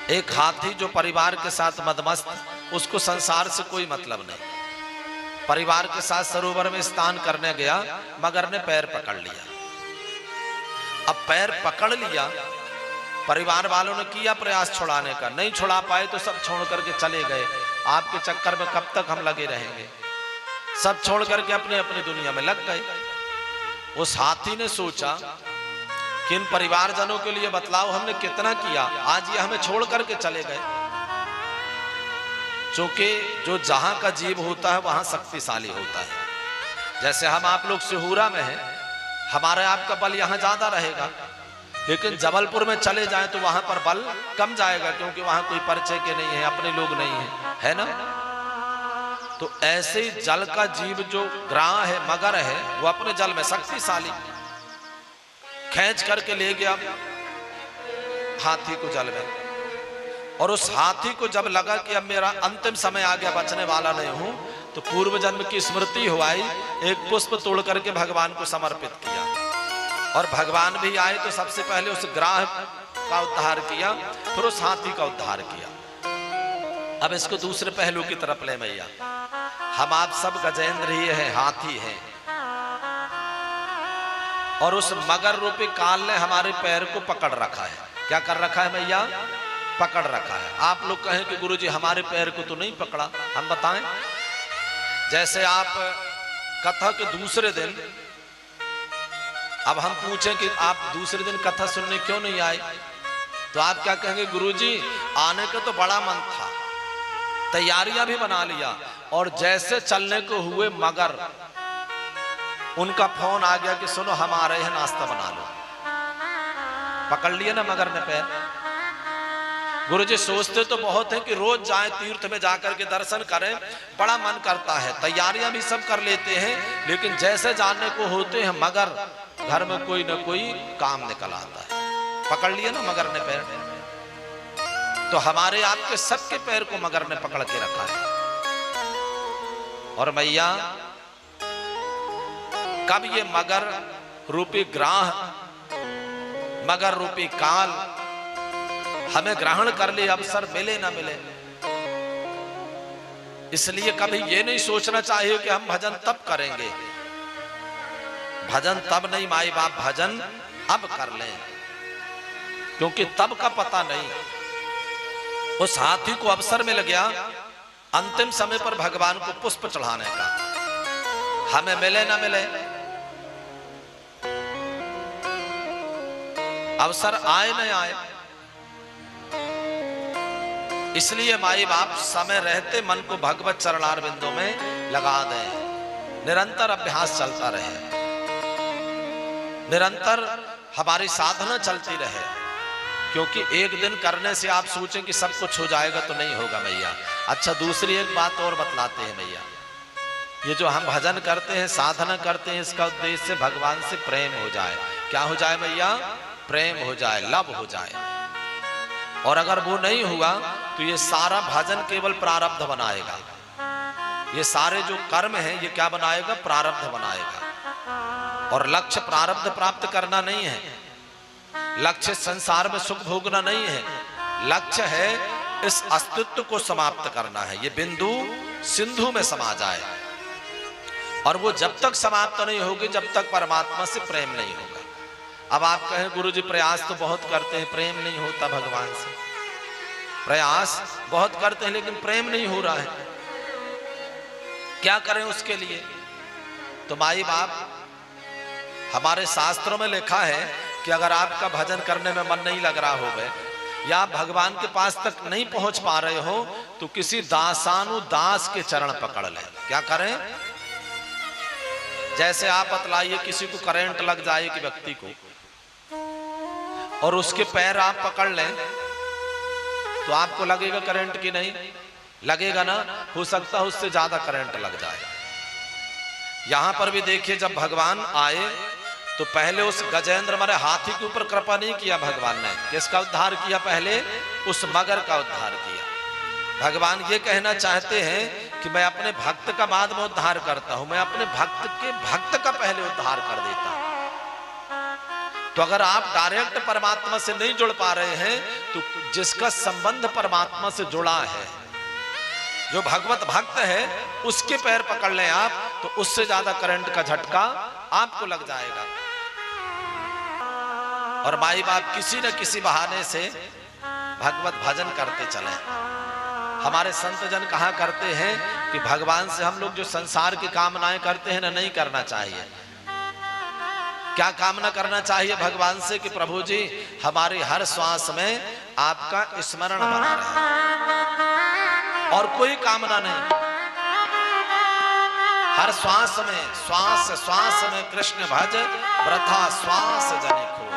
एक हाथी जो परिवार के साथ मदमस्त, उसको संसार से कोई मतलब नहीं, परिवार के साथ सरोवर में स्नान करने गया, मगर ने पैर पकड़ लिया। अब पैर पकड़ लिया, परिवार वालों ने किया प्रयास छुड़ाने का, नहीं छुड़ा पाए तो सब छोड़ करके चले गए। आपके चक्कर में कब तक हम लगे रहेंगे? सब छोड़ करके अपने अपनी दुनिया में लग गए। उस हाथी ने सोचा कि इन परिवारजनों के लिए बतलाओ हमने कितना किया, आज ये हमें छोड़ करके चले गए। क्योंकि जो जहां का जीव होता है वहां शक्तिशाली होता है। जैसे हम आप लोग सिहुरा में हैं, हमारे आपका बल यहां ज्यादा रहेगा, लेकिन जबलपुर में चले जाएं तो वहां पर बल कम जाएगा, क्योंकि वहां कोई परिचय के नहीं है, अपने लोग नहीं है ना। तो ऐसे ही जल का जीव जो ग्राह है, मगर है, वो अपने जल में शक्तिशाली, खींच करके ले गया हाथी को जल में। और उस हाथी को जब लगा कि अब मेरा अंतिम समय आ गया, बचने वाला नहीं हूं, तो पूर्व जन्म की स्मृति हुई, एक पुष्प तोड़ करके भगवान को समर्पित किया। और भगवान भी आए तो सबसे पहले उस ग्राह का उद्धार किया, फिर उस हाथी का उद्धार किया। अब इसको दूसरे पहलू की तरफ ले मैया। हम आप सब गजेंद्र ही हैं, हाथी हैं, और उस मगर रूपी काल ने हमारे पैर को पकड़ रखा है। क्या कर रखा है मैया? पकड़ रखा है। आप लोग कहें कि गुरुजी हमारे पैर को तो नहीं पकड़ा, हम बताएं। जैसे आप कथा के दूसरे दिन, अब हम पूछें कि आप दूसरे दिन कथा सुनने क्यों नहीं आए, तो आप क्या कहेंगे? गुरुजी आने का तो बड़ा मन था, तैयारियां भी बना लिया, और जैसे चलने को हुए मगर उनका फोन आ गया कि सुनो हम आ रहे हैं, नाश्ता बना लो। पकड़ लिए ना मगर ने पैर। गुरुजी सोचते तो बहुत है कि रोज जाएं, तीर्थ में जाकर के दर्शन करें, बड़ा मन करता है, तैयारियां भी सब कर लेते हैं, लेकिन जैसे जानने को होते हैं मगर, घर में कोई ना कोई काम निकल आता है। पकड़ लिए ना मगर ने पैर। तो हमारे आपके सबके पैर को मगर ने पकड़ के रखा है। और मैया कब ये मगर रूपी ग्राह, मगर रूपी काल हमें ग्रहण कर ले, अवसर मिले ना मिले, इसलिए कभी ये नहीं सोचना चाहिए कि हम भजन तब करेंगे। भजन तब नहीं माई बाप, भजन अब कर लें, क्योंकि तब का पता नहीं। उस हाथी को अवसर मिल गया अंतिम समय पर भगवान को पुष्प चढ़ाने का, हमें मिले ना मिले, अवसर आए न आए। इसलिए माई बाप समय रहते मन को भगवत चरणार बिंदु में लगा दें, निरंतर अभ्यास चलता रहे, निरंतर हमारी साधना चलती रहे, क्योंकि एक दिन करने से आप सोचें कि सब कुछ हो जाएगा तो नहीं होगा मैया। अच्छा, दूसरी एक बात और बतलाते हैं मैया। ये जो हम भजन करते हैं, साधना करते हैं, इसका उद्देश्य भगवान से प्रेम हो जाए। क्या हो जाए मैया? प्रेम हो जाए, लव हो जाए। और अगर वो नहीं हुआ तो ये सारा भजन केवल प्रारब्ध बनाएगा। ये सारे जो कर्म हैं, ये क्या बनाएगा? प्रारब्ध बनाएगा। और लक्ष्य प्रारब्ध प्राप्त करना नहीं है, लक्ष्य संसार में सुख भोगना नहीं है, लक्ष्य है इस अस्तित्व को समाप्त करना है। ये बिंदु सिंधु में समा जाए, और वो जब तक समाप्त नहीं होगी जब तक परमात्मा से प्रेम नहीं होगा। अब आप कहें गुरुजी प्रयास तो बहुत करते हैं, प्रेम नहीं होता भगवान से। प्रयास बहुत करते हैं लेकिन प्रेम नहीं हो रहा है, क्या करें उसके लिए? तो माई बाप, हमारे शास्त्रों में लिखा है कि अगर आपका भजन करने में मन नहीं लग रहा होगा, या आप भगवान के पास तक नहीं पहुंच पा रहे हो, तो किसी दासानु दास के चरण पकड़ लें। क्या करें? जैसे आप बतलाइए किसी को करंट लग जाए कि व्यक्ति को, और उसके पैर आप पकड़ लें, तो आपको लगेगा करंट की? नहीं लगेगा ना, हो सकता है उससे ज्यादा करंट लग जाए। यहां पर भी देखिए, जब भगवान आए तो पहले उस गजेंद्र मारे हाथी के ऊपर कृपा नहीं किया भगवान ने। किसका उद्धार किया? पहले उस मगर का उद्धार किया। भगवान ये कहना चाहते हैं कि मैं अपने भक्त का बाद में उद्धार करता हूं, मैं अपने भक्त के भक्त का पहले उद्धार कर देता हूं। तो अगर आप डायरेक्ट परमात्मा से नहीं जुड़ पा रहे हैं तो जिसका संबंध परमात्मा से जुड़ा है, जो भगवत भक्त है, उसके पैर पकड़ लें आप, तो उससे ज्यादा करंट का झटका आपको लग जाएगा। और माई बाप किसी न किसी बहाने से भगवत भजन करते चले। हमारे संत जन कहा करते हैं कि भगवान से हम लोग जो संसार की कामनाएं करते हैं ना, नहीं करना चाहिए। क्या कामना करना चाहिए भगवान से कि प्रभु जी हमारी हर श्वास में आपका स्मरण बना रहे, और कोई कामना नहीं। हर श्वास में, श्वास श्वास में कृष्ण भज, वृथा श्वास जनिको।